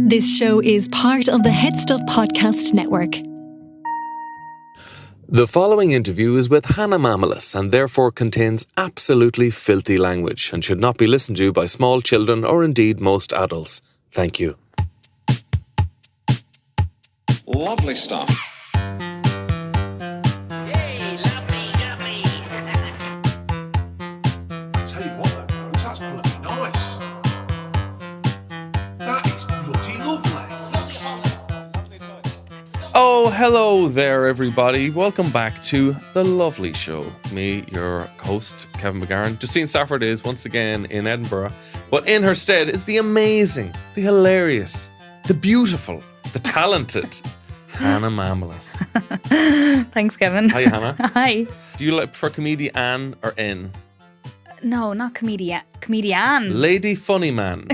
This show is part of the HeadStuff podcast network. The following interview is with Hannah Mamalis and therefore contains absolutely filthy language and should not be listened to by small children or indeed most adults. Thank you. Lovely stuff. Tell you what, though, folks, that's bloody nice. That is bloody lovely. Oh, hello there, everybody. Welcome back to The Lovely Show. Me, your host, Kevin McGarren. Justine Stafford is once again in Edinburgh, but in her stead is the amazing, the hilarious, the beautiful, the talented Hannah Mamalis. Thanks, Kevin. Hi, Hannah. Hi. Do you prefer comedian or N? No, not comedian. Comedian. Lady Funny Man.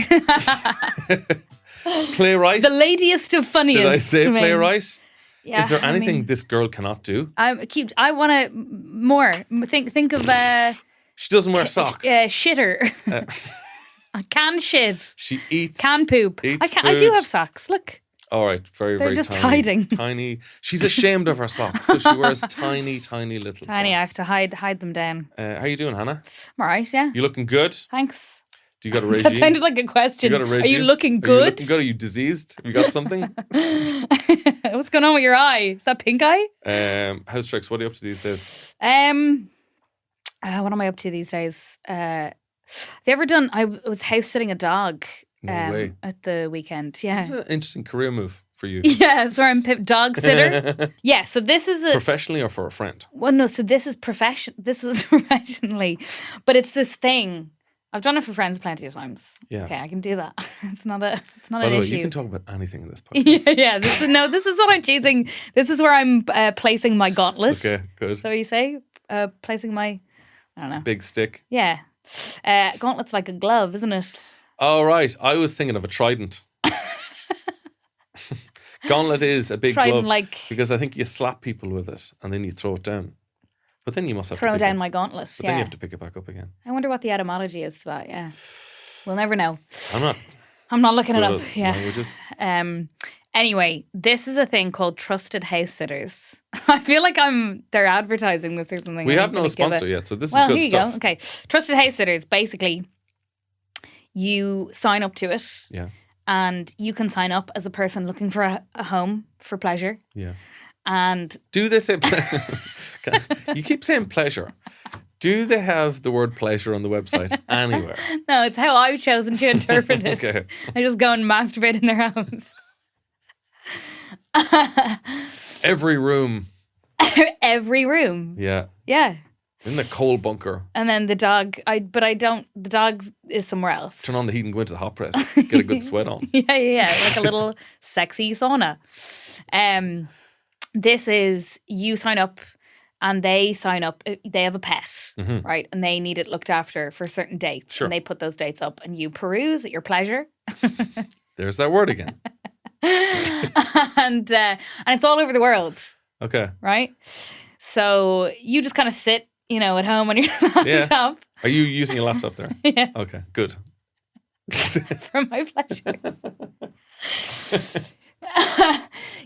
Playwright. The ladiest of funniest. Did I say to me. playwright? Yeah, Is there I anything mean, this girl cannot do? I want to more. Think of She doesn't wear socks. shitter. I can shit. She eats. Can poop. Eats I do food. have socks. Look. All right, very, They're very just tiny. hiding. Tiny. She's ashamed of her socks, so she wears tiny, tiny little Tiny. I have socks. to hide them down. How you doing, Hannah? I'm alright. Yeah. You looking good? Thanks. Do you got a regime? That sounded like a question. You got a regime? Are you looking Are you good? looking good? Are you diseased? Have you got something? What's going on with your eye? Is that pink eye? House tricks. What are you up to these days? What am I up to these days? Have you ever done? I was house sitting a dog No way. at the weekend. Yeah, This is an interesting career move for you. yeah. So I'm dog sitter. Yeah. So this is a Professionally or for a friend? well, no. So this is profession. This was professionally, but it's this thing. I've done it for friends plenty of times. Yeah. Okay, I can do that. It's not an By the way, issue. you can talk about anything in this podcast. yeah. This is what I'm choosing. This is where I'm placing my gauntlet. Okay, good. So you say placing my, I don't know. Big stick. Yeah. Gauntlet's like a glove, isn't it? Oh, right. I was thinking of a trident. Gauntlet is a big Trident, glove like because I think you slap people with it and then you throw it down. But then you must have to throw pick down it. my gauntlet. But then Yeah. you have to pick it back up again. I wonder what the etymology is to that. Yeah. We'll never know. I'm not looking it good up. at Yeah. languages. Anyway, this is a thing called trusted house sitters. I feel like they're advertising this or something. We I'm have no gonna give sponsor it- yet, so this Well, is good here you stuff. go. Okay. Trusted house sitters. Basically, you sign up to it. Yeah. And you can sign up as a person looking for a home for pleasure. Yeah. And Do they say you keep saying pleasure. Do they have the word pleasure on the website anywhere? no, it's how I've chosen to interpret it. Okay. I just go and masturbate in their house. Every room. Every room. Yeah. Yeah. In the coal bunker. And then the dog, the dog is somewhere else. Turn on the heat and go into the hot press. Get a good sweat on. Yeah. Like a little sexy sauna. This is, you sign up and they sign up, they have a pet, right? And they need it looked after for certain dates. Sure. And they put those dates up and you peruse at your pleasure. There's that word again. and it's all over the world, Okay. right? So you just kind of sit, at home on your laptop. Are you using a laptop there? Yeah. Okay, good. For my pleasure.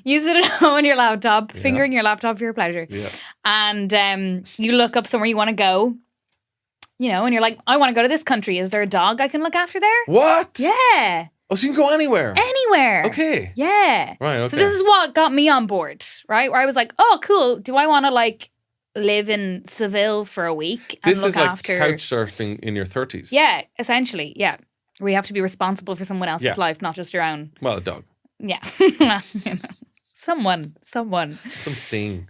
You sit at home on your laptop, fingering your laptop for your pleasure. Yeah. And you look up somewhere you want to go, and you're like, I want to go to this country. Is there a dog I can look after there? What? Yeah. Oh, so you can go anywhere. Anywhere. Okay. Yeah. Right, okay. So this is what got me on board, right? Where I was like, oh, cool. Do I want to live in Seville for a week and This look is like after couch surfing in your 30s. Yeah, essentially, yeah. Where you have to be responsible for someone else's Yeah. life, not just your own. Well, a dog. Yeah. Someone. Something.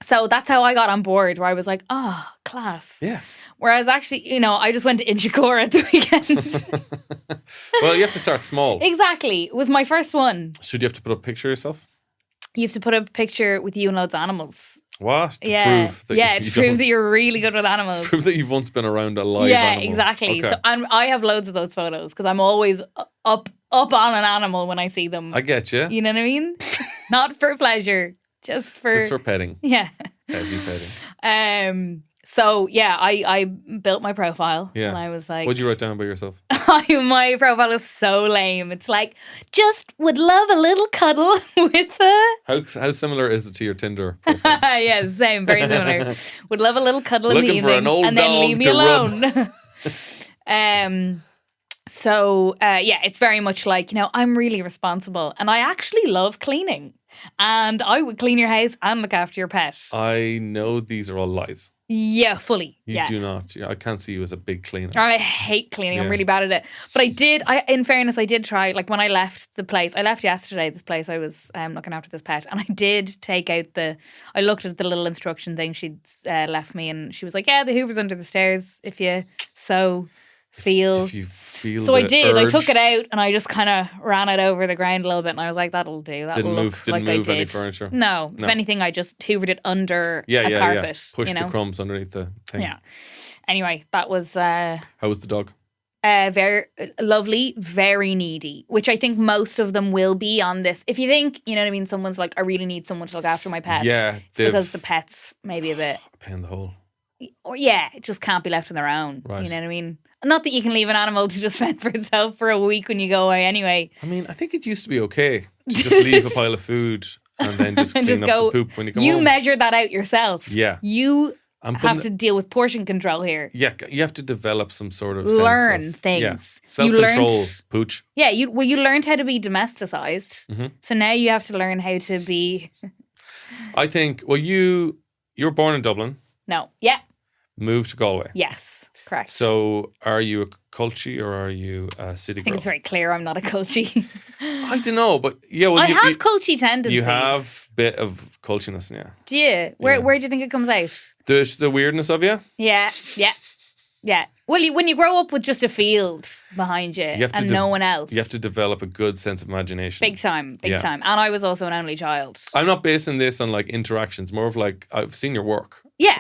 So that's how I got on board, where I was like, oh, class. Yeah. Whereas actually, I just went to Inchicore at the weekend. Well, you have to start small. Exactly. It was my first one. So do you have to put up a picture of yourself? You have to put a picture with you and loads of animals. What? To Yeah. prove that Yeah, you to don't- prove that you're really good with animals. To prove that you've once been around a live Yeah, animal. exactly. Okay. So I have loads of those photos because I'm always up on an animal when I see them. I get you. You know what I mean? Not for pleasure, just for Just for petting. yeah. Heavy petting. So yeah, I built my profile. Yeah. And I was like, What'd you write down by yourself? my profile is so lame. It's like, just would love a little cuddle with a... How similar is it to your Tinder profile? Yeah, same, very similar. Would love a little cuddle in the Looking for an evenings old and then dog leave me to alone. So yeah, it's very much like, I'm really responsible and I actually love cleaning. And I would clean your house and look after your pet. I know these are all lies. Yeah, fully. You do not. I can't see you as a big cleaner. I hate cleaning. Yeah. I'm really bad at it. But in fairness, I did try, like when I left the place, I left yesterday, this place I was looking after this pet, and I did take out I looked at the little instruction thing she'd left me, and she was like, yeah, the Hoover's under the stairs if you feel. If you feel So the I did. urge. I took it out and I just kind of ran it over the ground a little bit, and I was like, that'll do. That'll Didn't look move like I any did. furniture. No. If anything, I just hoovered it under a carpet. Push the crumbs underneath the thing. Yeah. Anyway, that was How was the dog? very lovely, very needy, which I think most of them will be on this. If you think, you know what I mean, someone's like, I really need someone to look after my pet. Yeah, it's because the pet's maybe a bit, pain in the hole. or yeah, it just can't be left on their own. Right. You know what I mean? Not that you can leave an animal to just fend for itself for a week when you go away anyway. I mean, I think it used to be okay to just leave a pile of food and then just And clean just up go, the poop when you come you home. measure that out yourself. Yeah. You I'm have putting to deal with portion control here. Yeah, you have to develop some sort of Learn sense of, things. Yeah, You self-control, learned- pooch. Yeah, you learned how to be domesticized. Mm-hmm. So now you have to learn how to be... I think, well, you were born in Dublin, No. Yeah. moved to Galway. Yes. Correct. So are you a culture or are you a city I think girl? it's very clear I'm not a culty. I don't know, but yeah, well, I you, have culty tendencies. you have a bit of cultiness, yeah. Do you? Where Yeah. Where do you think it comes out? There's the weirdness of you. Yeah. Well, when you grow up with just a field behind you, have to and de- no one else, You have to develop a good sense of imagination. big time. Yeah. And I was also an only child. I'm not basing this on like interactions, more of like I've seen your work. Yeah.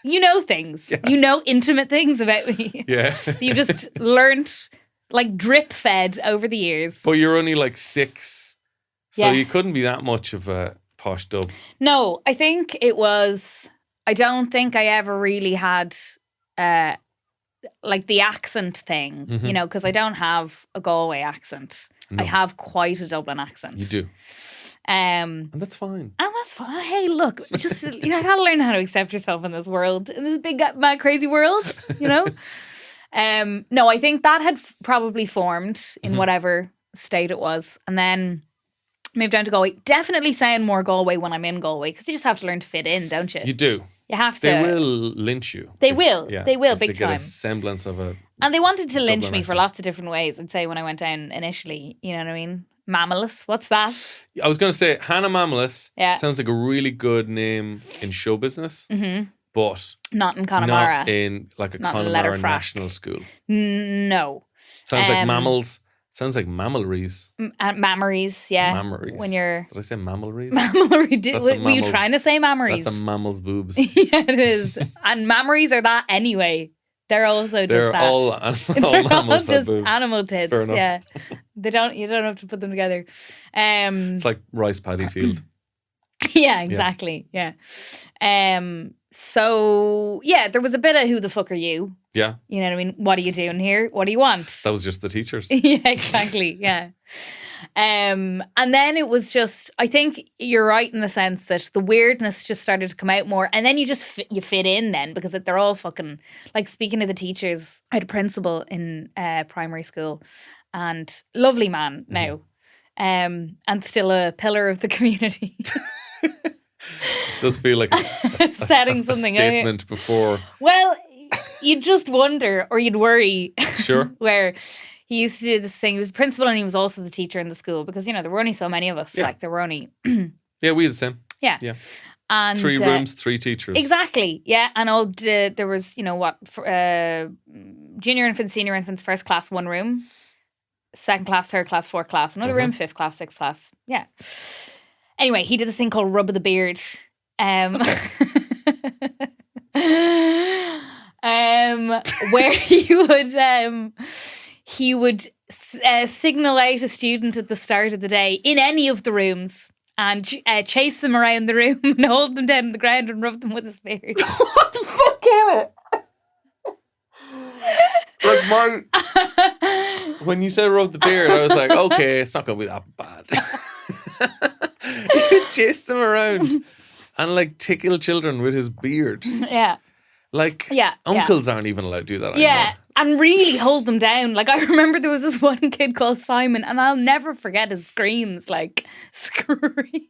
You know things. Yeah. You know intimate things about me. Yeah. You just learnt, like drip fed over the years. But you're only like 6, so Yeah. you couldn't be that much of a posh dub. No, I think it was. I don't think I ever really had like the accent thing, Mhm. because I don't have a Galway accent. No. I have quite a Dublin accent. You do. And And that's fine. that's fine. Hey, look, just I gotta learn how to accept yourself in this world, in this big, mad, crazy world. No, I think that had probably formed in Mhm. whatever state it was, and then moved down to Galway. Definitely sound more Galway when I'm in Galway because you just have to learn to fit in, don't you? You do. You have to. They will lynch you. They will. They will, if big they get time. a semblance of a. And they wanted to lynch Dublin me for accent. lots of different ways. I'd say when I went down initially, you know what I mean? Mamalis, what's that? I was going to say Hannah Mamalis. Yeah. Sounds like a really good name in show business, but Not in Connemara. not in like a Not in Connemara Letterfrack. national school. No. Sounds like Um, mammals. Sounds like mammalaries. And mammaries, yeah. Mammaries. When you're... Did I say mammalaries? Mammary. That's a Were you mammal's- trying to say mammaries? That's a mammal's boobs. Yeah, it is. And mammaries are that anyway. They're also just They're that. all They're all mammals have just boobs. animal tits. Fair enough. Yeah. You don't have to put them together. It's like rice paddy field. Yeah, exactly. Yeah. So yeah, there was a bit of who the fuck are you? Yeah, You know what I mean? What are you doing here? What do you want? that was just the teachers. Yeah, exactly. Yeah. And then it was just, I think you're right in the sense that the weirdness just started to come out more. And then you just you fit in then because they're all fucking, like speaking to the teachers, I had a principal in primary school and lovely man now. And still a pillar of the community. It does feel like Setting a something out. statement before. Well, you'd just wonder or you'd worry Sure. where he used to do this thing. He was principal and he was also the teacher in the school because, there were only so many of us. Yeah. Like there were only, Yeah, we had the same. yeah. Yeah. And 3 rooms, 3 teachers. Exactly. Yeah. And there was, junior infants, senior infants, first class, 1 room, second class, third class, fourth class, another room, 5th class, 6th class. Yeah. Anyway, he did this thing called rub of the beard. Where he would signal out a student at the start of the day in any of the rooms and chase them around the room and hold them down on the ground and rub them with his beard. What the fuck? get it. Like when you said rub the beard, I was like, okay, it's not gonna be that bad. You chase them around and like tickle children with his beard. Yeah. Like uncles aren't even allowed to do that anymore. Yeah. And really hold them down. Like, I remember there was this one kid called Simon, and I'll never forget his screams. Like, screams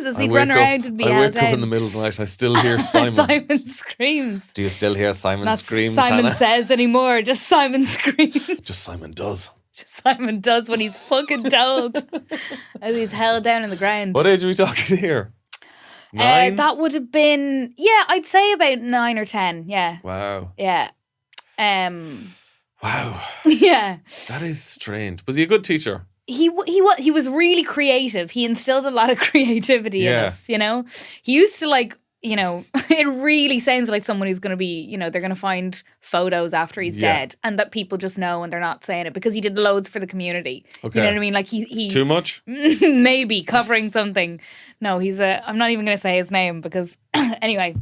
as he'd run around and be held down. I wake up in the middle of the night and I still hear Simon. Simon screams. Do you still hear Simon Not screams, Simon Hannah? says anymore. Just Simon screams. Just Simon does. Just Simon does when he's fucking told. As he's held down in the ground. What age are we talking here? 9? That would have been, I'd say about 9 or 10. Yeah. Wow. Yeah. Wow. Yeah. That is strange. Was he a good teacher? He was really creative. He instilled a lot of creativity in us, you know? He used to like, you know, it really sounds like someone who's going to be, you know, they're going to find photos after he's dead and that people just know and they're not saying it because he did loads for the community. Okay. You know what I mean? Like he Too much? Maybe covering something. No, I'm not even going to say his name because anyway.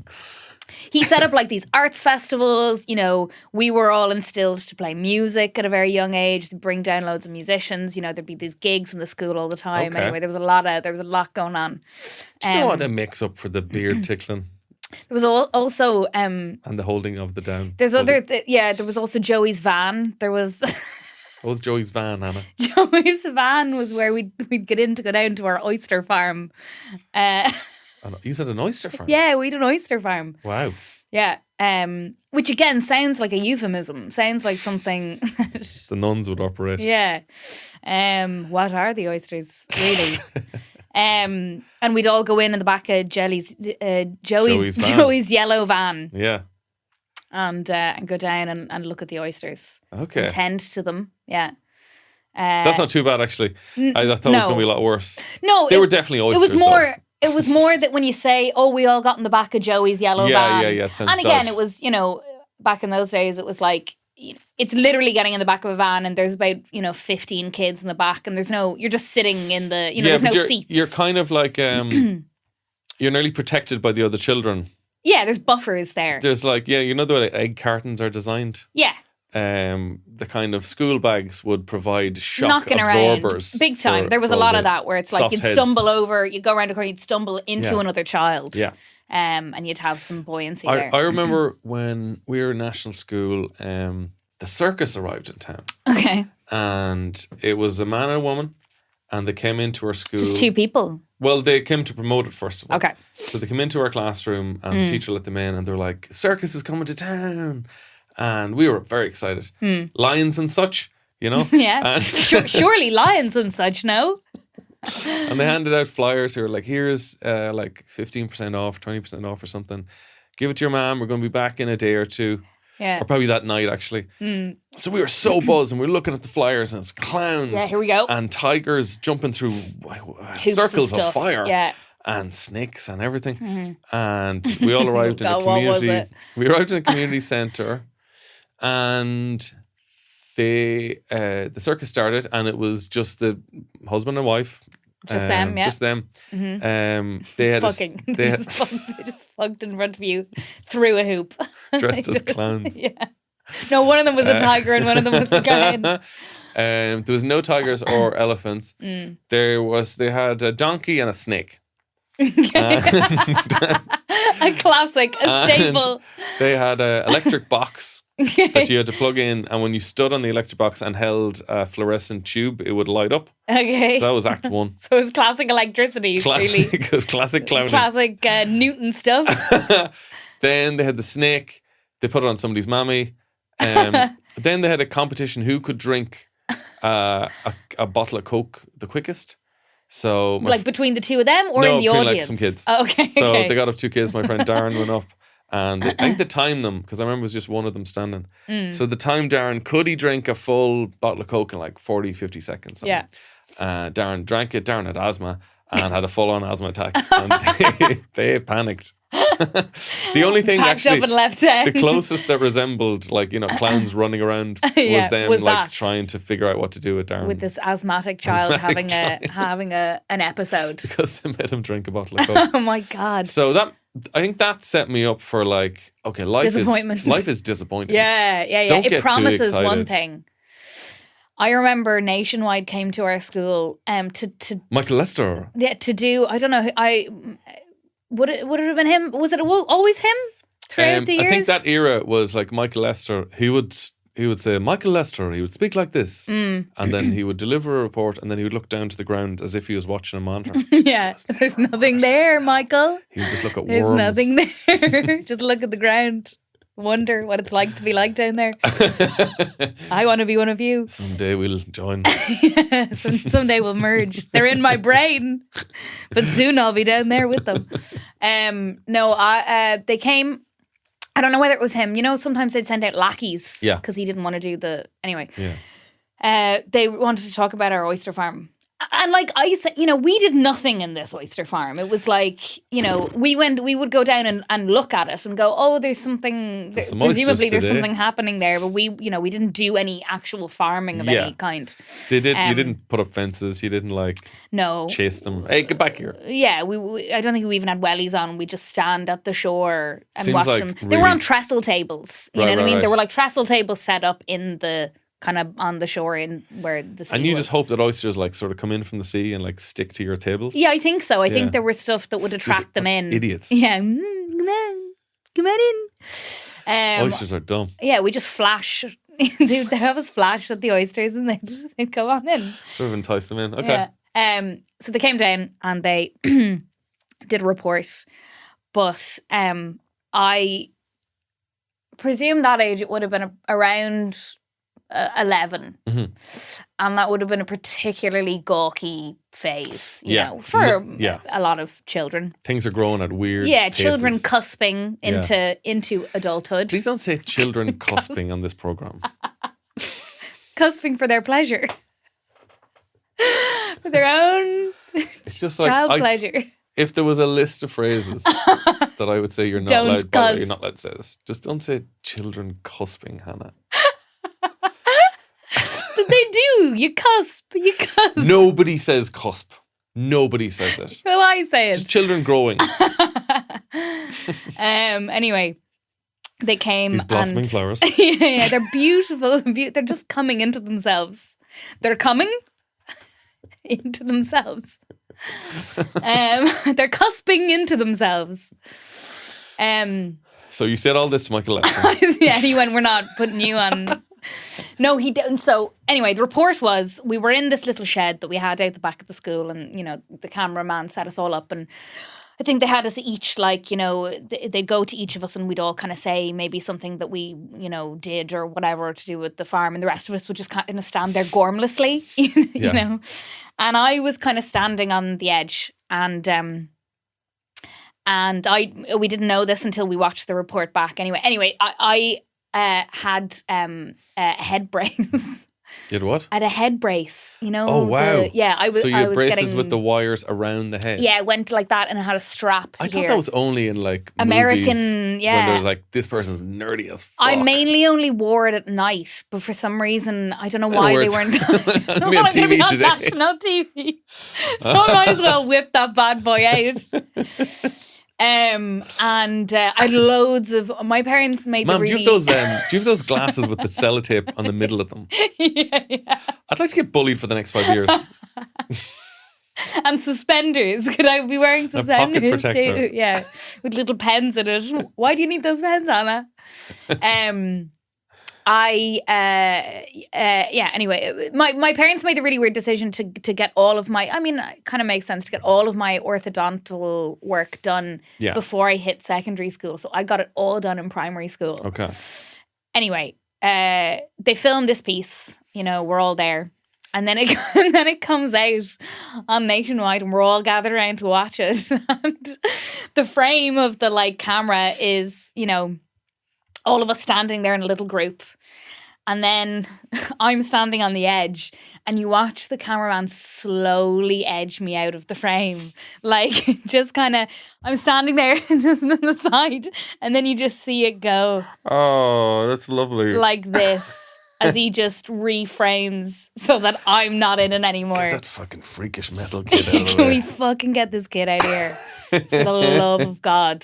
He set up like these arts festivals, you know, we were all instilled to play music at a very young age, to bring down loads of musicians, you know, there'd be these gigs in the school all the time. Okay. Anyway, there was a lot going on. Do you know what a mix up for the beard tickling? There was also and the holding of the down. There's there was also Joey's van. There was What was Joey's van, Hannah? Joey's van was where we'd get in to go down to our oyster farm. You said an oyster farm? Yeah, we had an oyster farm. Wow. Yeah. Which again sounds like a euphemism. Sounds like something the nuns would operate. Yeah. What are the oysters, really? And we'd all go in the back of Joey's yellow van. Yeah. And go down and look at the oysters. Okay. And tend to them. Yeah. That's not too bad, actually. I thought it was going to be a lot worse. No. They were definitely oysters. It was more... It was more that when you say, oh, we all got in the back of Joey's yellow van. Yeah. It sounds and again, dodgy. It was, you know, back in those days, it was like, it's literally getting in the back of a van and there's about, 15 kids in the back and you're just sitting in the, there's no seats. You're kind of like, you're nearly protected by the other children. Yeah, there's buffers there. There's like, you know the way egg cartons are designed? Yeah. The kind of school bags would provide shock knocking absorbers. Around. Big time. There was a lot of that where it's like you'd stumble over, you'd go around a corner, you'd stumble into another child. Yeah. And you'd have some buoyancy there. I remember when we were in national school, the circus arrived in town. Okay. And it was a man and a woman, and they came into our school. Just 2 people? Well, they came to promote it first of all. Okay. So they came into our classroom and the teacher let them in and they're like, circus is coming to town. And we were very excited. Lions and such, you know? Yeah. And surely lions and such, no? And they handed out flyers who were like, here's like 15% off, 20% off or something. Give it to your mom. We're going to be back in a day or 2. Yeah. Or probably that night, actually. So we were so buzzed and we were looking at the flyers and it's clowns. Yeah, here we go. And tigers jumping through circles of fire. Yeah. And snakes and everything. And we all arrived in a community. We arrived in a community centre. And the circus started, and it was just the husband and wife. Just them, yeah. Just them. Mm-hmm. They had fucking. They just fucked in front of you through a hoop, dressed as clowns. Yeah. No, one of them was a tiger, and one of them was a clown. There was no tigers or elephants. They had a donkey and a snake. A classic, a staple. They had an electric box that you had to plug in, and when you stood on the electric box and held a fluorescent tube, it would light up. Okay. So that was Act 1. So it was classic electricity, really. It was classic clowning. Classic Newton stuff. Then they had the snake. They put it on somebody's mammy. Then they had a competition who could drink a bottle of Coke the quickest. So like between the 2 of them or in the audience? Like some kids. Oh, okay. So they got up 2 kids. My friend Darren went up. And I think they timed them because I remember it was just one of them standing. So the time Darren, could he drink a full bottle of Coke in like 40, 50 seconds? Yeah. Darren drank it. Darren had asthma and had a full-on asthma attack. And they panicked. The only thing packed up and left town. The closest that resembled like, clowns running around was them trying to figure out what to do with Darren. With this asthmatic child having an episode. Because they made him drink a bottle of Coke. Oh my God. So I think that set me up for like, okay, life Disappointment. is disappointing. Yeah. Don't get It too promises one excited. thing. I remember Nationwide came to our school to Michael Lester. to do, I don't know, would it have been him? Was it always him throughout the years? I think that era was like Michael Lester. He would say, Michael Lester, he would speak like this. And then he would deliver a report and then he would look down to the ground as if he was watching a monitor. Yeah, there's nothing there, Michael. He would just look at There's worms. nothing there. Just look at the ground. Wonder what it's like to be like down there. I want to be one of you. Someday we'll join. Yeah, someday we'll merge. They're in my brain, but soon I'll be down there with them. They came. I don't know whether it was him. You know, sometimes they'd send out lackeys. Yeah. Because he didn't want to do the anyway. Yeah. They wanted to talk about our oyster farm. And like I said, you know, we did nothing in this oyster farm. It was like, you know, we would go down and look at it and go, oh, there's something, some presumably oysters there's today. something happening there. But we didn't do any actual farming of any kind. You didn't put up fences. You didn't like No. chase them. Hey, get back here. Yeah, I don't think we even had wellies on. We just stand at the shore and Seems watch like them. They were on really- trestle tables. You know what I mean? There were like trestle tables set up in the kind of on the shore in where the sea And you was. just hope that oysters like sort of come in from the sea and like stick to your tables. Yeah, I think so. I Yeah. think there was stuff that would attract them in. Idiots. Yeah. Come on in. Oysters are dumb. Yeah, we just flash. They'd have us flash at the oysters and they'd come on in. Sort of entice them in. Okay. Yeah. So they came down and they did a report. But I presume that age it would have been around 11. Mm-hmm. And that would have been a particularly gawky phase, you Yeah. know, for Yeah. a lot of children. Things are growing at weird Yeah, paces. children cusping into adulthood. Please don't say children cusping on this program. Cusping for their pleasure. For their own It's just like child pleasure. if there was a list of phrases that I would say you're not Don't allowed, by the way, cusp. you're not allowed to say this. Just don't say children cusping, Hannah. But they do. You cusp. Nobody says cusp. Nobody says it. Well, I say Just it. children growing. Anyway, they came. These blossoming and, flowers. yeah, they're beautiful. They're just coming into themselves. They're coming into themselves. They're cusping into themselves. So you said all this to Michael Lester. Yeah, he went, we're not putting you on. No, he didn't. So anyway, the report was we were in this little shed that we had out the back of the school and, you know, the cameraman set us all up and I think they had us each like, you know, they'd go to each of us and we'd all kind of say maybe something that we, you know, did or whatever to do with the farm and the rest of us would just kind of stand there gormlessly, you know. And I was kind of standing on the edge and we didn't know this until we watched the report back. Anyway, I had a head brace. You had what? I had a head brace, you know. Oh, wow. I was. So you I had was braces getting, with the wires around the head. Yeah, it went like that, and it had a strap. I here. thought that was only in like American. movies Yeah, when they're like, this person's nerdy as fuck. I mainly only wore it at night, but for some reason I don't know why they words. weren't. On I'm TV gonna be on today. national TV, so I might as well whip that bad boy out. And I had loads of. My parents made Mom, the do really. you have those glasses with the sellotape on the middle of them? yeah. I'd like to get bullied for the next 5 years. And suspenders. Could I be wearing pocket suspenders protector. too? Yeah, with little pens in it. Why do you need those pens, Anna? Anyway, my parents made the really weird decision to get all of my, I mean, it kind of makes sense to get all of my orthodontal work done before I hit secondary school. So I got it all done in primary school. Okay. Anyway, they filmed this piece, you know, we're all there. And then it comes out on Nationwide and we're all gathered around to watch it. And the frame of the like camera is, you know, all of us standing there in a little group. And then I'm standing on the edge and you watch the cameraman slowly edge me out of the frame. Like just kind of, I'm standing there just on the side and then you just see it go Oh, that's lovely. like this. as he just reframes so that I'm not in it anymore. Get that fucking freakish metal kid out of the Can we way. fucking get this kid out of here? For the love of God.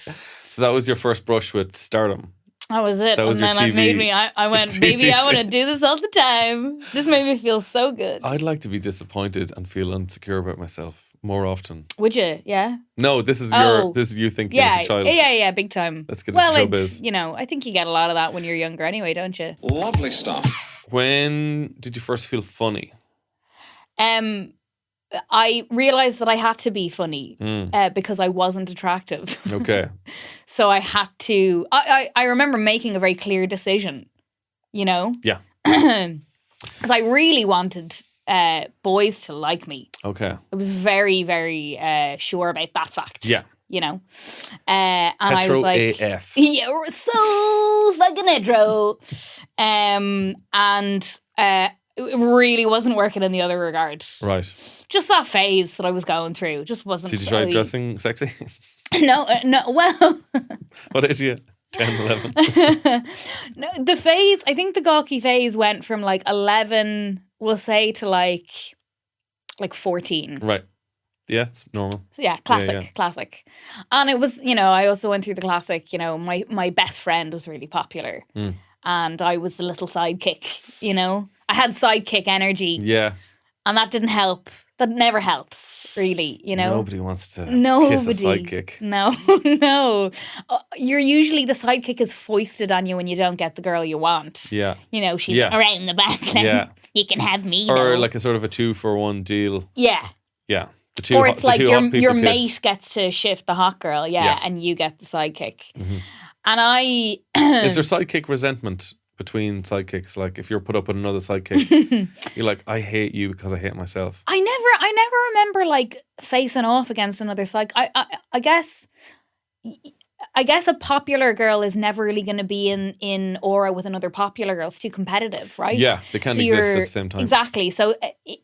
So that was your first brush with stardom. That was it. That was and then your it made TV me, I went, TV baby, I want to thing. do this all the time. This made me feel so good. I'd like to be disappointed and feel insecure about myself more often. Would you? Yeah? No, this is Oh. you thinking Yeah, as a child. yeah, big time. Let's get into it's, showbiz. I think you get a lot of that when you're younger anyway, don't you? Lovely stuff. When did you first feel funny? I realized that I had to be funny Mm. because I wasn't attractive. Okay. So I had to, I remember making a very clear decision, Yeah. because I really wanted boys to like me. Okay. I was very, very sure about that fact. Yeah. And I Hetero was like, AF. yeah, we're so fucking hetero. And it really wasn't working in the other regard. Right. Just that phase that I was going through just wasn't. Did you try dressing sexy? No, well, What age are you? 10, 11? no, the phase, I think the gawky phase went from like 11, we'll say, to like 14. Right. Yeah, it's normal. So yeah, classic. And it was, I also went through the classic, my best friend was really popular. Mm. And I was the little sidekick, I had sidekick energy. Yeah. And that didn't help. That never helps, really, Nobody wants to Nobody. kiss a sidekick. No. You're usually, the sidekick is foisted on you when you don't get the girl you want. Yeah. She's Yeah. around the back. Yeah. You can have me. Or though. like a sort of a 2-for-1 deal. Yeah. Yeah. The two Or hot- it's the like two hot people your kiss. mate gets to shift the hot girl, Yeah. and you get the sidekick. Mhm. And I Is there sidekick resentment between sidekicks? Like if you're put up with another sidekick, you're like, I hate you because I hate myself. I never remember like facing off against another side. I guess a popular girl is never really going to be in aura with another popular girl. It's too competitive, right? Yeah, they can't So exist at you're- the same time. Exactly. So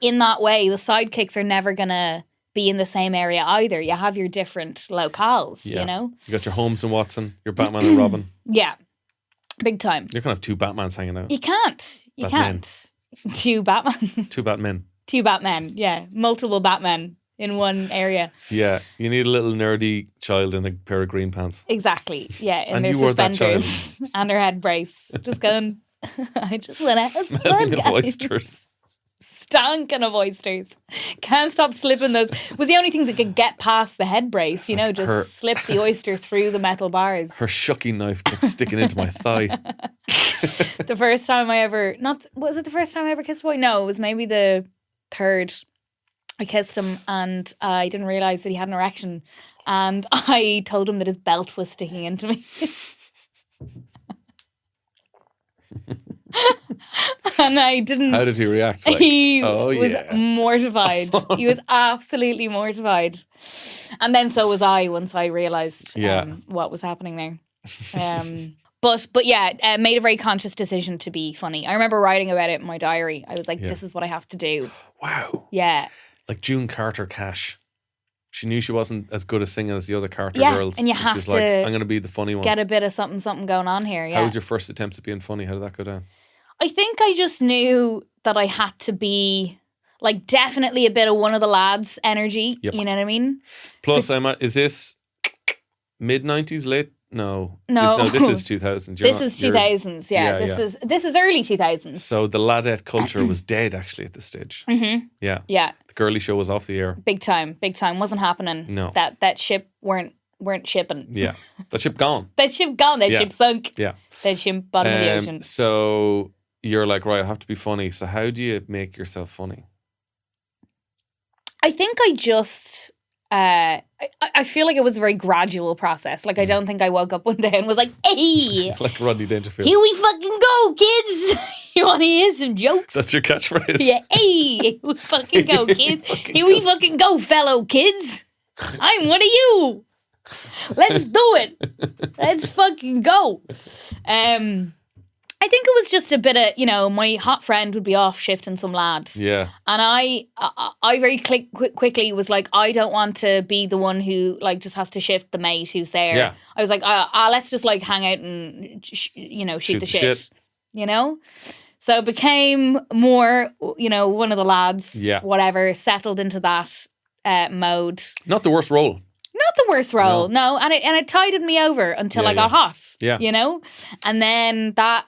in that way, the sidekicks are never going to be in the same area either. You have your different locales, Yeah. you know? You got your Holmes and Watson, your Batman and Robin. Yeah. Big time. You're gonna have two Batmans hanging out. You can't. You Batman. can't. Two Batman. Two Batmen. Two Batmen. Yeah. Multiple Batmen in one area. Yeah, you need a little nerdy child in a pair of green pants. Exactly. Yeah. In And their you were that suspenders and her head brace. Just going, I just want to have fun, Smelling of guys. oysters. Stinking of oysters. Can't stop slipping those. Was the only thing that could get past the head brace, like just her- slip the oyster through the metal bars. Her shucking knife kept sticking into my thigh. The first time I ever, was it the first time I ever kissed a boy? No, it was maybe the third. I kissed him and I didn't realise that he had an erection. And I told him that his belt was sticking into me. And I didn't. How did he react? Like, He oh, was yeah. mortified. He was absolutely mortified. And then so was I once I realised Yeah. what was happening there. But yeah, made a very conscious decision to be funny. I remember writing about it in my diary. I was like, Yeah. this is what I have to do. Wow. Yeah. Like June Carter Cash. She knew she wasn't as good at singing as the other Carter Yeah, girls. and you so have she was like, to I'm going to be the funny one. Get a bit of something going on here. Yeah. How was your first attempt at being funny? How did that go down? I think I just knew that I had to be like definitely a bit of one of the lads energy. Yep. You know what I mean? Plus, is this mid-90s, late? No. No. This is 2000s. This is 2000s. Yeah. This is early 2000s. So the ladette culture was dead actually at this stage. Mm-hmm. Yeah. Yeah. The girly show was off the air. Big time. Wasn't happening. No. That ship weren't shipping. Yeah. That ship gone. That ship gone. That Yeah. ship sunk. Yeah. That ship bottom of the ocean. So you're like, right, I have to be funny. So how do you make yourself funny? I think I just I feel like it was a very gradual process. Like I don't think I woke up one day and was like, hey, Like Rodney Dangerfield. here we fucking go, kids. You want to hear some jokes? That's your catchphrase. Yeah, hey, here we fucking go, kids. Here we fucking go, fellow kids. I'm one of you. Let's do it. Let's fucking go. I think it was just a bit of, my hot friend would be off shifting some lads. Yeah. And I very quickly was like, I don't want to be the one who like just has to shift the mate who's there. Yeah. I was like, let's just like hang out and, shoot the shit. shit. You know? So it became more, one of the lads, Yeah. whatever, settled into that mode. Not the worst role. Not the worst role, no. And it tided me over until I got hot. Yeah. And then that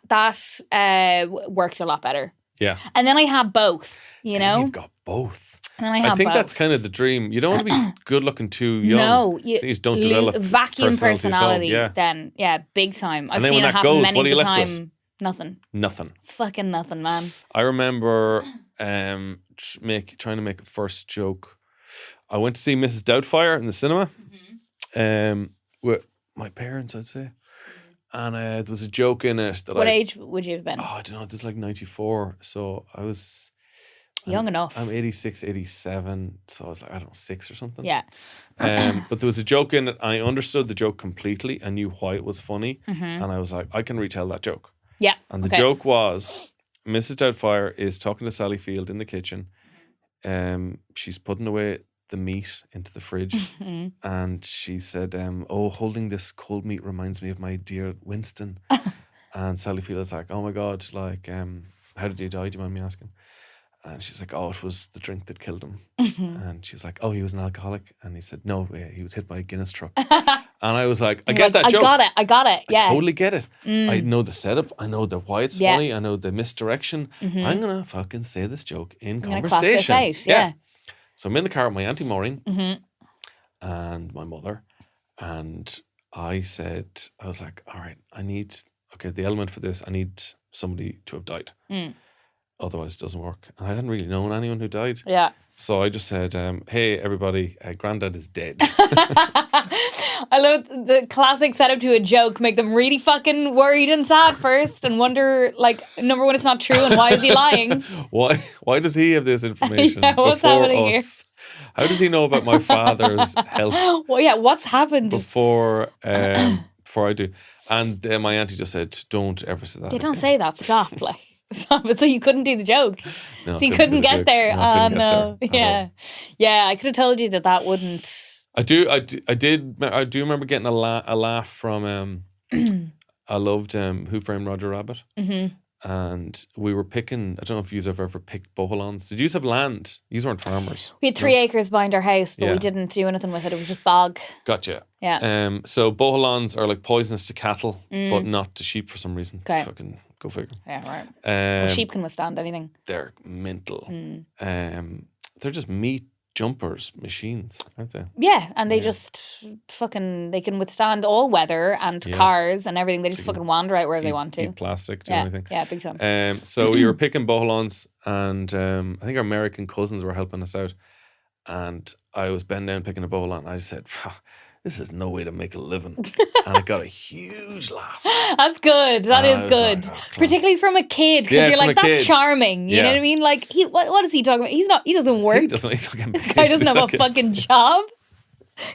worked a lot better. Yeah. And then I had both, And you've got both. And I had think both. that's kind of the dream. You don't want to be good looking too young. No, you just don't develop vacuum personality. at all. Yeah. Then big time. I've And then seen when it that happen goes, many what are you a left time. with? Nothing. Fucking nothing, man. I remember trying to make a first joke. I went to see Mrs. Doubtfire in the cinema with my parents, I'd say. And there was a joke in it that What age would you have been? I don't know, this is like 94. So I was... Young enough. I'm 86, 87. So I was like, I don't know, 6 or something. Yeah. But there was a joke in it. I understood the joke completely. I knew why it was funny. And I was like, I can retell that joke. Yeah. And the joke was, Mrs. Doubtfire is talking to Sally Field in the kitchen. She's putting away the meat into the fridge. And she said, holding this cold meat reminds me of my dear Winston. And Sally Field is like, oh my God, like, how did he die? Do you mind me asking? And she's like, oh, it was the drink that killed him. And she's like, oh, he was an alcoholic. And he said, no, he was hit by a Guinness truck. And I was like, I get that joke. I got it. Yeah. I totally get it. I know the setup. I know why it's funny. I know the misdirection. I'm going to fucking say this joke in conversation. This out. Yeah. So I'm in the car with my Auntie Maureen and my mother. And I was like, all right, the element for this, I need somebody to have died. Otherwise it doesn't work. And I hadn't really known anyone who died. Yeah. So I just said, hey, everybody, Granddad is dead. I love the classic setup to a joke. Make them really fucking worried and sad first and wonder, like, number one, it's not true and why is he lying? Why does he have this information what's before happening us? How does he know about my father's health? Well, yeah, what's happened? Before I do. And my auntie just said, don't ever say that. They don't say that. Stop, like. Stop it. So you couldn't do the joke. No, so you couldn't get there. No, No. Yeah. Yeah, I could have told you that wouldn't. I do remember getting a laugh from I loved Who Framed Roger Rabbit. And we were picking, I don't know if you've ever picked boholanes. Did you have land? You weren't farmers. We had 3 acres behind our house, but we didn't do anything with it. It was just bog. Gotcha. Yeah. So boholanes are like poisonous to cattle, but not to sheep for some reason. Okay. Fucking go figure. Yeah, right. Well, sheep can withstand anything. They're mental. They're just meat jumpers machines, aren't they? Yeah, and they just they can withstand all weather and cars and everything. They just fucking wander out wherever they want to. Eat plastic, do yeah, anything. Yeah, big time. So we were picking boholanes and I think our American cousins were helping us out. And I was bending down picking a boholane and I just said, this is no way to make a living. And I got a huge laugh. That's good. That is good. Like, particularly from a kid. Because you're like, that's charming. You know what I mean? Like, what is he talking about? He doesn't work. He's this guy doesn't have a fucking job.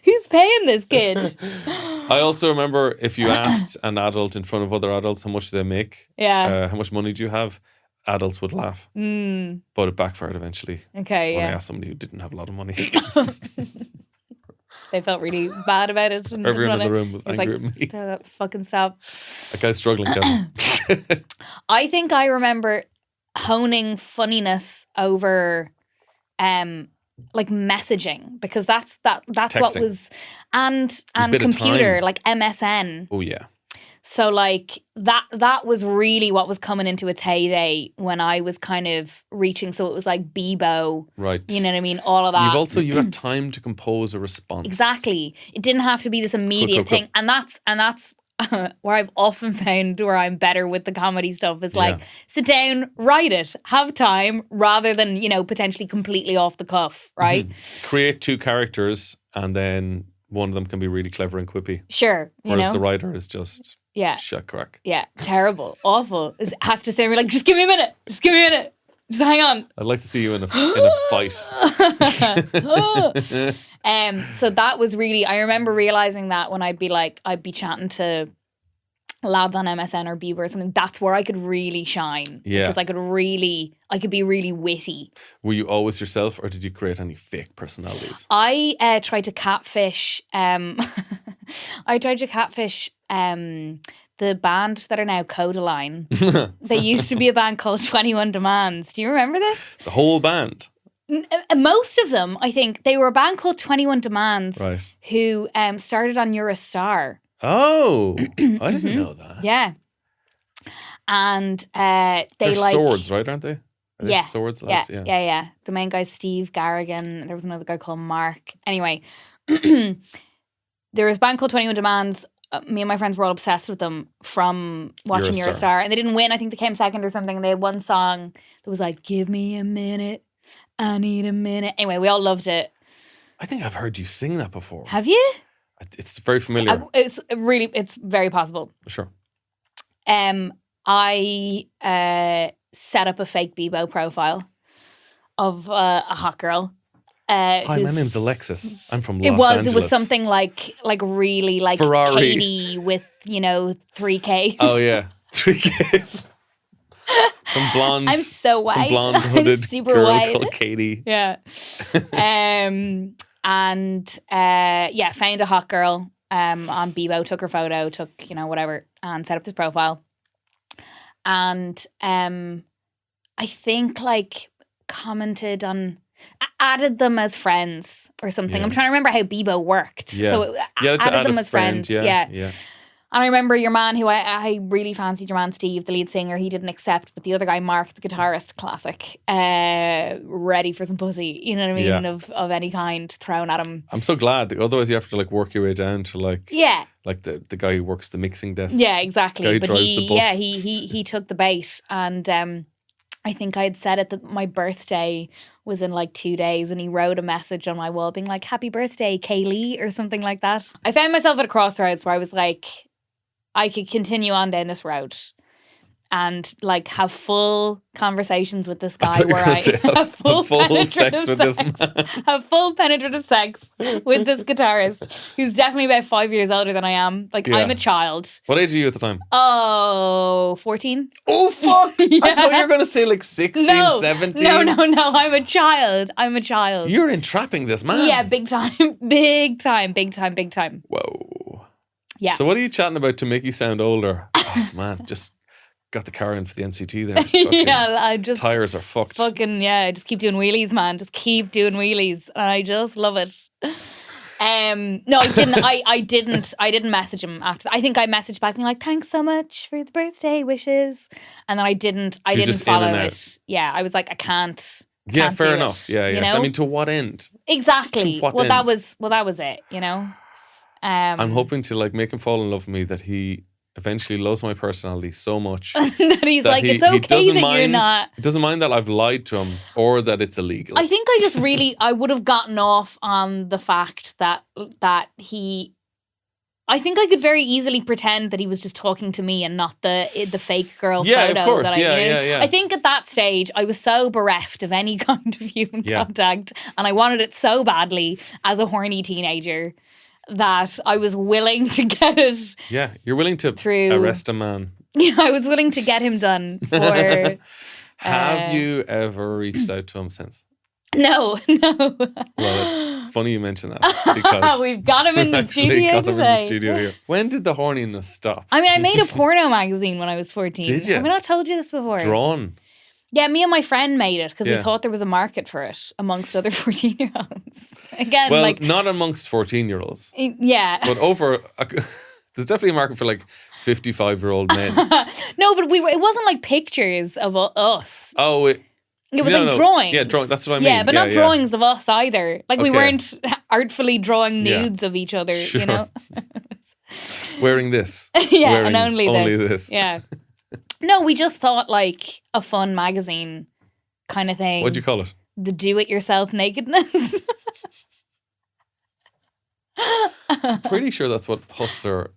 Who's paying this kid? I also remember if you asked an adult in front of other adults how much they make, how much money do you have, adults would laugh. But it backfired eventually. Okay, when I asked somebody who didn't have a lot of money. They felt really bad about it. And everyone in the room was angry at me. Fucking stop. That guy's struggling, Kevin. I think I remember honing funniness over like messaging, because that's Texting. what was and computer, like MSN. Oh yeah. So like that was really what was coming into its heyday when I was kind of reaching. So it was like Bebo, right? You know what I mean? All of that. You got time to compose a response. Exactly. It didn't have to be this immediate thing, and that's where I've often found where I'm better with the comedy stuff. Is like sit down, write it, have time, rather than potentially completely off the cuff, right? Create 2 characters, and then one of them can be really clever and quippy. Sure. Whereas the writer is just shut crack. Yeah, terrible, awful. It has to say, like, just give me a minute. Just hang on. I'd like to see you in a fight. So that was really, I remember realizing that when I'd be chatting to lads on MSN or Bieber or something, that's where I could really shine. Yeah. Because I could be really witty. Were you always yourself, or did you create any fake personalities? I tried to catfish the band that are now Kodaline. They used to be a band called 21 Demands. Do you remember this? The whole band. Most of them, I think, they were a band called 21 Demands Right. who started on You're a Star. Oh, I didn't know that. Yeah. And they're like swords, right? Aren't they? Are they yeah, swords lads? yeah. The main guy's Steve Garrigan. There was another guy called Mark. Anyway, there was a band called 21 Demands. Me and my friends were all obsessed with them from watching You're a Star. And they didn't win. I think they came second or something. And they had one song that was like, "Give me a minute. I need a minute." Anyway, we all loved it. I think I've heard you sing that before. Have you? It's very familiar. It's very possible. Sure. I set up a fake Bebo profile of a hot girl. Hi, my name's Alexis. I'm from Los Angeles. It was something like really like Ferrari. Katie with 3Ks. Oh yeah, 3Ks. Some blonde. I'm so white. Some blonde hooded super girl white. called Katie. Yeah. Found a hot girl on Bebo, took her photo, took whatever, and set up this profile. And I think like commented on, added them as friends or something. Yeah. I'm trying to remember how Bebo worked. Yeah. So added them as friends. Yeah. And I remember your man, who I really fancied, your man Steve, the lead singer, he didn't accept, but the other guy, Mark, the guitarist, classic, ready for some pussy, you know what I mean, Yeah. of any kind thrown at him. I'm so glad. Otherwise, you have to like work your way down to like the guy who works the mixing desk. Yeah, exactly. Guy who But drives the bus. he took the bait, and I think I'd said it that my birthday was in like 2 days, and he wrote a message on my wall being like, "Happy birthday, Kaylee," or something like that. I found myself at a crossroads where I was like, I could continue on down this road and like have full conversations with this guy where I have full sex with this man. Have full penetrative sex with this guitarist who's definitely about 5 years older than I am. Like, I'm a child. What age are you at the time? 14. Oh, fuck! Yeah. I thought you were going to say like 16, 17. No. I'm a child. You're entrapping this man. Yeah, big time. Big time. Whoa. Yeah. So what are you chatting about to make you sound older? Oh, man, just got the car in for the NCT there. Yeah, I just... Tires are fucked. I just keep doing wheelies, man. Just keep doing wheelies. And I just love it. No, I didn't. I didn't message him after. I think I messaged back being like, "Thanks so much for the birthday wishes," and then I didn't follow it. Yeah, I was like, I can't. Yeah, fair do enough. it, Yeah. You know? I mean, to what end? Exactly. To what Well, end? that was it. You know. I'm hoping to like make him fall in love with me, that he eventually loves my personality so much that he's that like, he it's okay doesn't that mind, you're not. He doesn't mind that I've lied to him or that it's illegal. I think I just really, I would have gotten off on the fact that he, I think I could very easily pretend that he was just talking to me and not the fake girl photo. Of course. That I knew. Yeah. I think at that stage I was so bereft of any kind of human contact, and I wanted it so badly as a horny teenager that I was willing to get it. Yeah, you're willing to arrest a man. Yeah, I was willing to get him done for. Have you ever reached out to him since? No. Well, it's funny you mention that because we've got him in the studio got him today. in the studio here. When did the horniness stop? I mean, I made a porno magazine when I was 14. Did you? Have I not told you this before? Drawn. Yeah, me and my friend made it because we thought there was a market for it amongst other 14-year-olds. Again, well, like, not amongst 14-year-olds. Yeah. But there's definitely a market for like 55-year-old men. No, but it wasn't like pictures of us. Oh, it was like drawings. Yeah, drawing. That's what I mean. Yeah, but not drawings of us either. Like, we Okay. weren't artfully drawing nudes of each other, Sure. you know? Wearing this. Yeah, Wearing and only this. this. Yeah. No, we just thought like a fun magazine kind of thing. What'd you call it? The do-it-yourself nakedness. Pretty sure that's what Hustler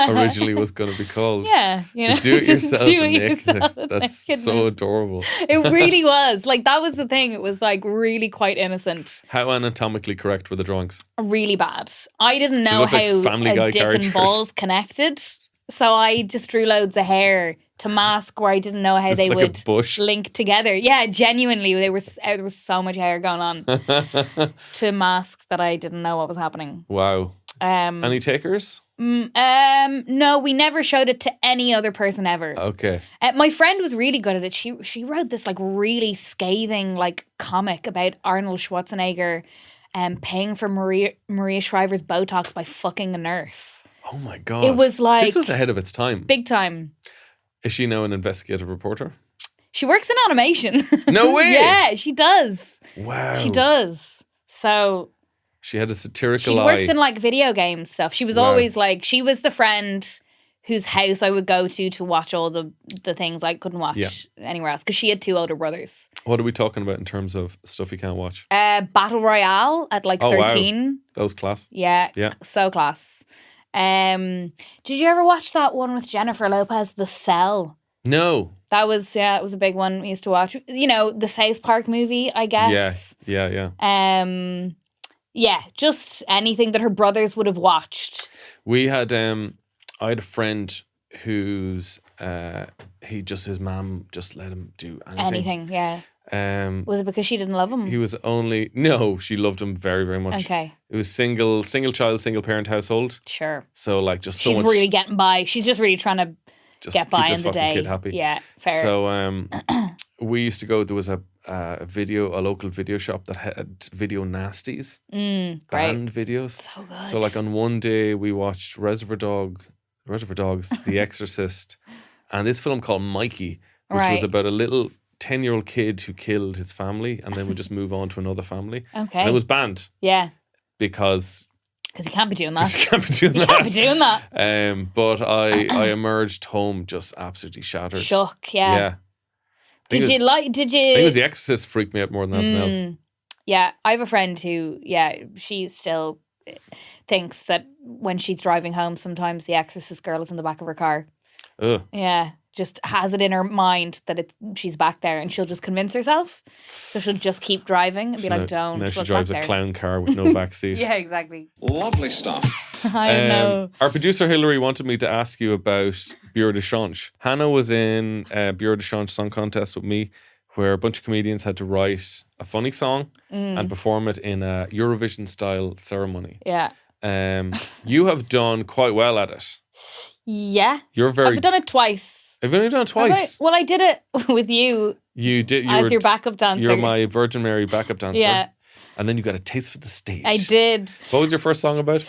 originally was going to be called. Yeah, you know, The do-it-yourself do-it-yourself nakedness. That's nakedness. so adorable. It really was. Like, that was the thing. It was like really quite innocent. How anatomically correct were the drawings? Really bad. I didn't know look like how Family Guy a dick characters. and balls connected. So I just drew loads of hair to mask where I didn't know how Just they like would a bush. link together. Yeah, genuinely, there was so much hair going on to mask that I didn't know what was happening. Wow. Any takers? No, we never showed it to any other person ever. Okay. My friend was really good at it. She wrote this like really scathing like comic about Arnold Schwarzenegger paying for Maria Shriver's Botox by fucking a nurse. Oh my God. It was like... This was ahead of its time. Big time. Is she now an investigative reporter? She works in animation. No way! Yeah, she does. Wow. She does. So... She had a satirical She eye. works in like video game stuff. She was always like, she was the friend whose house I would go to watch all the things I couldn't watch anywhere else because she had 2 older brothers. What are we talking about in terms of stuff you can't watch? Battle Royale at like 13. Wow. That was class. Yeah, so class. Did you ever watch that one with Jennifer Lopez, The Cell? No. That was, it was a big one we used to watch. You know, the South Park movie, I guess. Yeah. Yeah, just anything that her brothers would have watched. We had, I had a friend whose, his mum just let him do anything. Yeah. Was it because she didn't love him? He was no, she loved him very, very much. Okay. It was single child, single parent household. Sure. So like just so She's much. really getting by. She's just really trying to get by in the day. Kid happy. Yeah, fair. So we used to go, there was a local video shop that had video nasties. Great. Banned videos. So good. So like on one day we watched Reservoir Dogs, The Exorcist, and this film called Mikey, which was about a little 10-year-old kid who killed his family and then would just move on to another family. Okay. And it was banned. Yeah. Because you can't be doing that. you can't be doing that. Can't be doing that. But I emerged home just absolutely shattered. Shook, yeah. Yeah. Did you? I think it was The Exorcist freaked me out more than anything else. Yeah, I have a friend who, she still thinks that when she's driving home, sometimes the Exorcist girl is in the back of her car. Ugh. Yeah, just has it in her mind that she's back there, and she'll just convince herself. So she'll just keep driving and be like, "Don't." Now she look drives back a there. clown car with no back seat. Yeah, exactly. Lovely stuff. I know. Our producer Hilary wanted me to ask you about Bureau de Change. Hannah was in Bureau de Change song contest with me, where a bunch of comedians had to write a funny song and perform it in a Eurovision style ceremony. Yeah. You have done quite well at it. Yeah. I've done it twice. I've only done it twice. Well, I did it with you. You did. As your backup dancer. You're my Virgin Mary backup dancer. Yeah. And then you got a taste for the stage. I did. What was your first song about?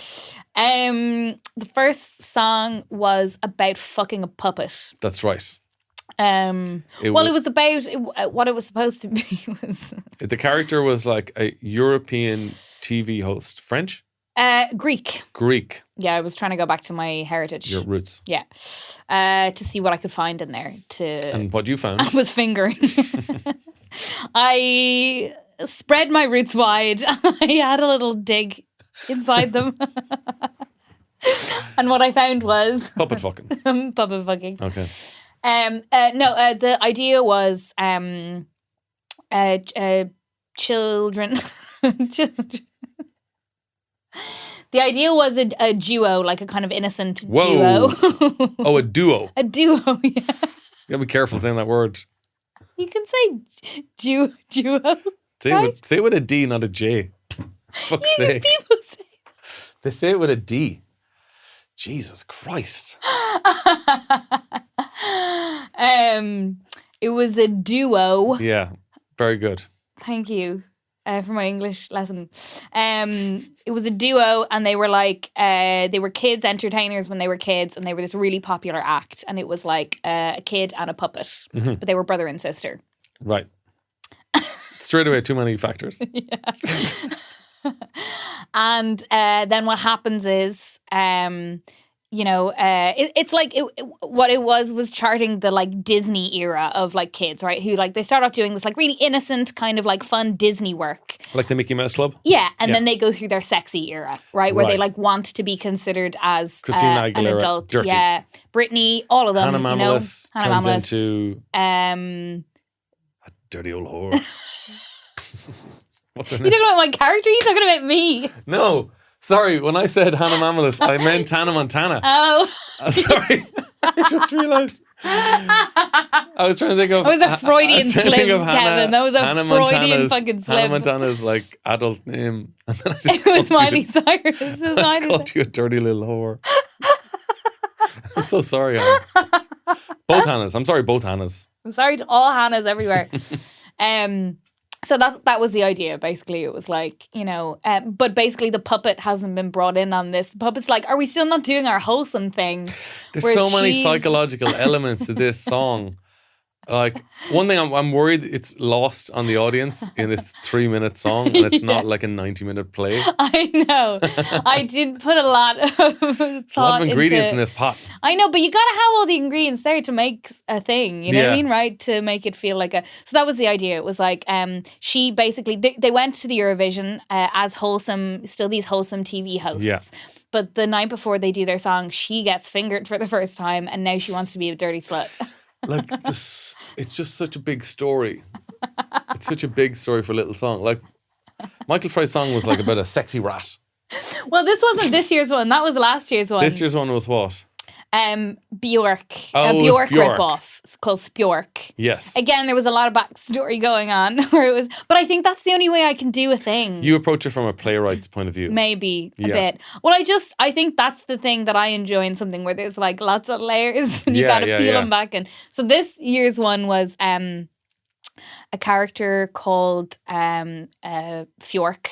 The first song was about fucking a puppet. That's right. It was about what it was supposed to be. The character was like a European TV host. French? Greek. Yeah, I was trying to go back to my heritage. Your roots. Yeah. To see what I could find in there. And what you found? I was fingering. I spread my roots wide. I had a little dig inside them. And what I found was... Puppet fucking. Puppet fucking. Okay. The idea was children. The idea was a duo, like a kind of innocent duo. Oh, a duo. A duo, yeah. You gotta be careful saying that word. You can say duo. Say it with a D, not a J. Fuck's sake. People say that. They say it with a D. Jesus Christ. It was a duo. Yeah, very good. Thank you for my English lesson. It was a duo, and they were like they were kids entertainers when they were kids, and they were this really popular act, and it was like a kid and a puppet, but they were brother and sister. Right. Straight away, too many factors. Yeah. And then what happens is, it's like what it was charting the like Disney era of like kids, right? Who like they start off doing this like really innocent kind of like fun Disney work, like the Mickey Mouse Club. Yeah, and then they go through their sexy era, right, where they like want to be considered as Christina Aguilera, an adult. dirty. Yeah, Britney, all of them. Hannah Mamalis turns into a dirty old whore. What's her name? You talking about my character? You talking about me? No. Sorry, when I said Hannah Mamalis, I meant Hannah Montana. Oh. Sorry. I just realised. I was trying to think of. That was a Freudian I was trying to think slip, of Kevin. That was a Hannah Freudian Montana's- fucking slip. Hannah Montana's like adult name. And then I just It was called you- Miley Cyrus. It was I just Miley called you a dirty little whore. I'm so sorry, Hannah. Both Hannahs. I'm sorry, both Hannahs. I'm sorry to all Hannahs everywhere. So that was the idea. Basically, it was like, but basically the puppet hasn't been brought in on this. The puppet's like, are we still not doing our wholesome thing? There's Whereas so many she's- psychological elements to this song. Like, one thing I'm worried it's lost on the audience in this 3-minute song, and it's not like a 90-minute play. I know. I did put a lot of thought There's a lot of ingredients in into, this pot. I know, but you gotta have all the ingredients there to make a thing. You know what I Yeah. mean, right? To make it feel like a. So that was the idea. It was like, she basically they went to the Eurovision as wholesome, still these wholesome TV hosts. Yeah. But the night before they do their song, she gets fingered for the first time, and now she wants to be a dirty slut. Like, this, it's just such a big story. It's such a big story for a little song. Like, Michael Fry's song was like about a sexy rat. Well, this wasn't this year's one. That was last year's one. This year's one was what? Bjork. Oh, A it was Bjork Bjork. ripoff. It's called Spjork. Yes. Again, there was a lot of backstory going on where it was, but I think that's the only way I can do a thing. You approach it from a playwright's point of view. Maybe a Yeah. bit. Well, I think that's the thing that I enjoy in something where there's like lots of layers and you Yeah, got to yeah, peel yeah. them back. And so this year's one was a character called Fjork,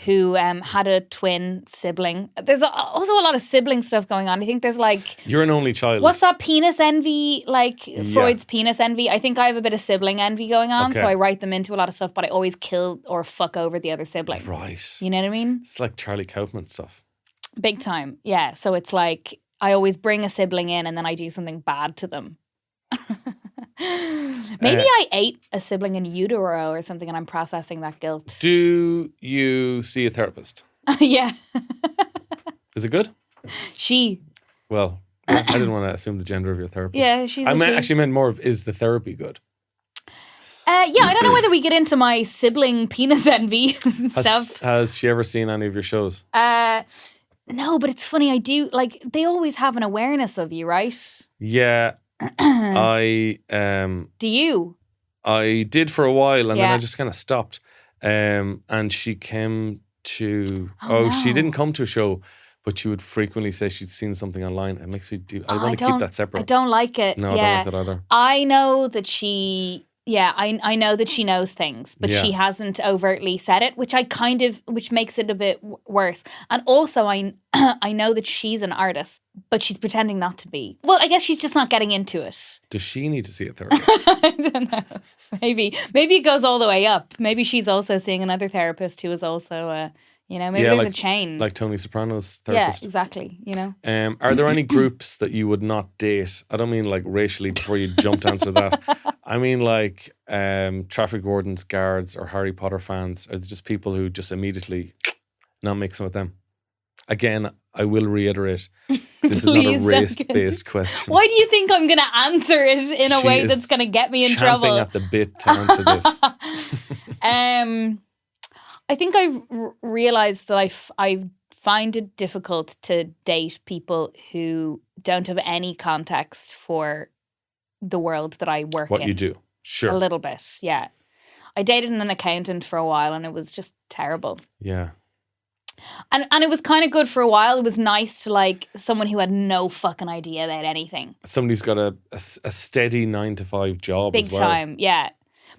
who had a twin sibling. There's also a lot of sibling stuff going on. I think there's like, You're an only child. what's that penis envy? Like Freud's penis envy. I think I have a bit of sibling envy going on. Okay. So I write them into a lot of stuff, but I always kill or fuck over the other sibling. Right. You know what I mean? It's like Charlie Kaufman stuff. Big time. Yeah. So it's like I always bring a sibling in and then I do something bad to them. Maybe I ate a sibling in utero or something and I'm processing that guilt. Do you see a therapist? Yeah. Is it good? She. Well, I didn't want to assume the gender of your therapist. Yeah, she's I a meant, she. actually meant more of, is the therapy good? Yeah, I don't know whether we get into my sibling penis envy stuff. Has she ever seen any of your shows? No, but it's funny. I do, like, they always have an awareness of you, right? Yeah. Do you? I did for a while and then Yeah. I just kind of stopped. And she came to, Oh, she no. didn't come to a show, but she would frequently say she'd seen something online. It makes me do, I Oh, want to keep that separate. I don't like it. No, yeah. I don't like that either. I know that she, I know that she knows things, but Yeah. she hasn't overtly said it, which which makes it a bit worse. And also, I know that she's an artist, but she's pretending not to be. Well, I guess she's just not getting into it. Does she need to see a therapist? I don't know. Maybe it goes all the way up. Maybe she's also seeing another therapist who is also, maybe Yeah, there's like- a chain. Like Tony Soprano's yeah, therapist? exactly. Are there any groups that you would not date? I don't mean like racially before you jump to answer that. I mean like traffic wardens, guards, or Harry Potter fans. Are they just people who just immediately not mixing with them? Again, I will reiterate, this is not a Please don't race-based question. Why do you think I'm going to answer it in a She way is that's going to get me in Champing trouble? at the bit to answer this. I think I've realized that I find it difficult to date people who don't have any context for the world that I work What in. you do. Sure. A little bit, yeah. I dated an accountant for a while and it was just terrible. Yeah. And it was kind of good for a while. It was nice to like someone who had no fucking idea about anything. Somebody who's got a steady 9-to-5 job Big as well. time, yeah.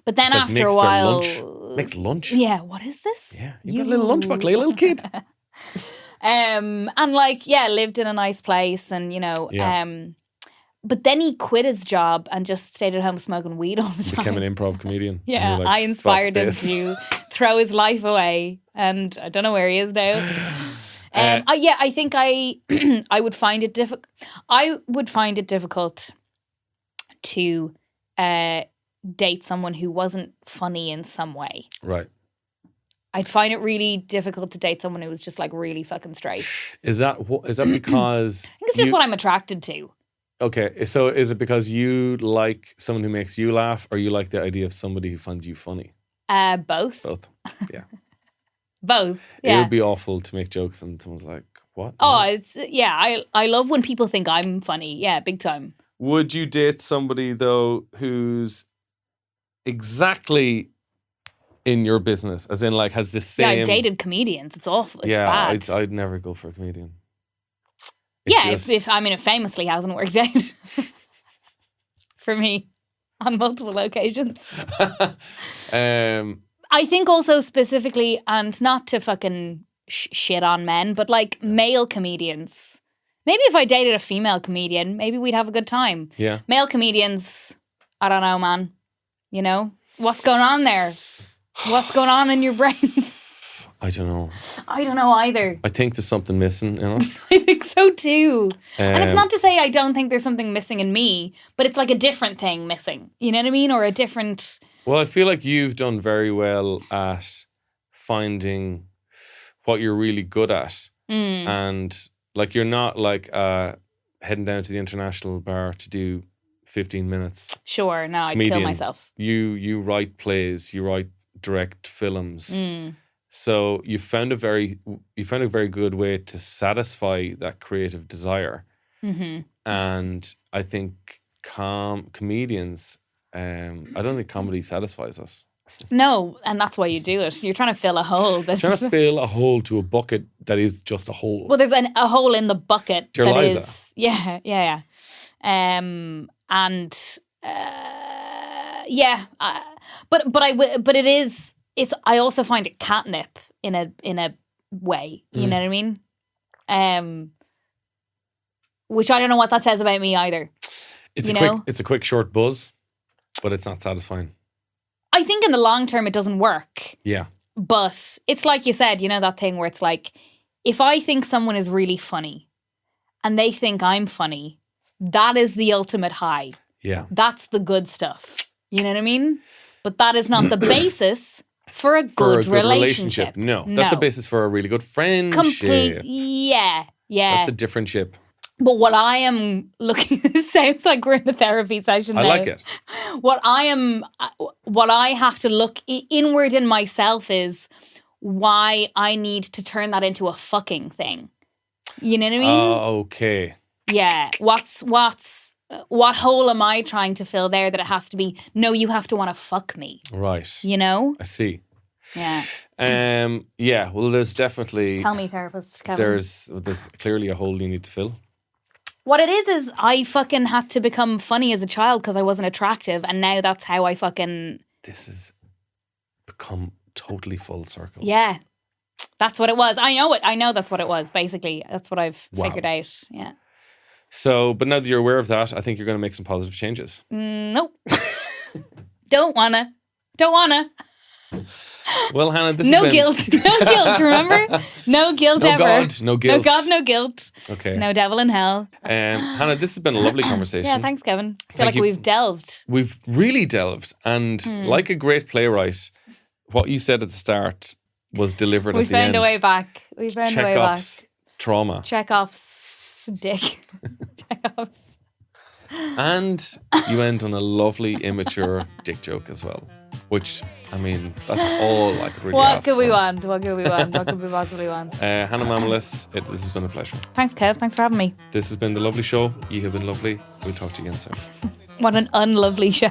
But then It's like after makes a their while... lunch. Makes lunch. Yeah, what is this? Yeah. You got a little lunchbox like a little kid. And like, yeah, lived in a nice place and, Yeah. but then he quit his job and just stayed at home smoking weed all the time. Became an improv comedian. Yeah, And you're like, I inspired "Fuck him this." to throw his life away, and I don't know where he is now. I think I would find it difficult. I would find it difficult to date someone who wasn't funny in some way. Right. I'd find it really difficult to date someone who was just like really fucking straight. Is that because? I think it's just what I'm attracted to. Okay, so is it because you like someone who makes you laugh, or you like the idea of somebody who finds you funny? Both. Both. Yeah. Both. It Yeah. would be awful to make jokes and someone's like, "What?" Oh, No. it's I love when people think I'm funny. Yeah, big time. Would you date somebody though who's exactly in your business, as in like has the same? Yeah, I dated comedians. It's awful. It's bad. I'd never go for a comedian. It famously hasn't worked out for me on multiple occasions. I think also specifically, and not to fucking shit on men, but like male comedians. Maybe if I dated a female comedian, maybe we'd have a good time. Yeah. Male comedians, I don't know, man. You know? What's going on there? What's going on in your brains? I don't know. I don't know either. I think there's something missing in us. I think so too. And it's not to say I don't think there's something missing in me, but it's like a different thing missing. You know what I mean? Or a different... Well, I feel like you've done very well at finding what you're really good at. And like you're not like heading down to the international bar to do 15 minutes. Sure, no, Comedian. I'd kill myself. You write plays, you write direct films. So you found a very good way to satisfy that creative desire. And I think comedians, I don't think comedy satisfies us. No, and that's why you do it. You're trying to fill a hole. Trying to fill a hole to a bucket that is just a hole. Well, there's a hole in the bucket Dear that Liza. is... Yeah. But it is... I also find it catnip in a way. You know what I mean? Which I don't know what that says about me either. It's a quick short buzz, but it's not satisfying. I think in the long term it doesn't work. Yeah. But it's like you said, you know that thing where it's like, if I think someone is really funny and they think I'm funny, that is the ultimate high. Yeah. That's the good stuff. You know what I mean? But that is not the basis for a good relationship. No, that's the basis for a really good friendship. Yeah. That's a different ship. But what I am looking, it sounds like we're in a therapy session now. I like it. What I have to look inward in myself is why I need to turn that into a fucking thing. You know what I mean? Okay. Yeah. What hole am I trying to fill there that it has to be, no, you have to want to fuck me. Right. You know? I see. Yeah. Yeah, well, there's definitely... Tell me, therapist Kevin. There's clearly a hole you need to fill. What it is I fucking had to become funny as a child because I wasn't attractive, and now that's how I fucking... This has become totally full circle. Yeah. That's what it was. I know it. I know that's what it was, basically. That's what I've figured out. Yeah. So, but now that you're aware of that, I think you're going to make some positive changes. Nope. Don't wanna. Well, Hannah, this no has been... guilt. No guilt, remember? No guilt no ever. God, no guilt. No God, no guilt. Okay. No devil in hell. Hannah, this has been a lovely conversation. Yeah, thanks, Kevin. I feel Thank like you. we've delved. We've really delved. And like a great playwright, what you said at the start was delivered at the end. We found a way back. We found a way back. Chekhov's trauma. Chekhov's dick. Chekhov's. And you end on a lovely, immature dick joke as well. Which, I mean, that's all I could really ask What could we for. want? What could we want? What could we possibly want? Hannah Mamalis, this has been a pleasure. Thanks, Kev. Thanks for having me. This has been The Lovely Show. You have been lovely. We'll talk to you again soon. What an unlovely show.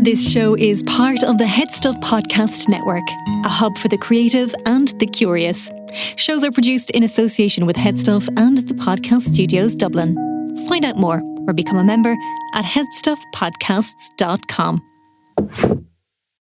This show is part of the HeadStuff Podcast Network, a hub for the creative and the curious. Shows are produced in association with HeadStuff and the Podcast Studios Dublin. Find out more or become a member at headstuffpodcasts.com.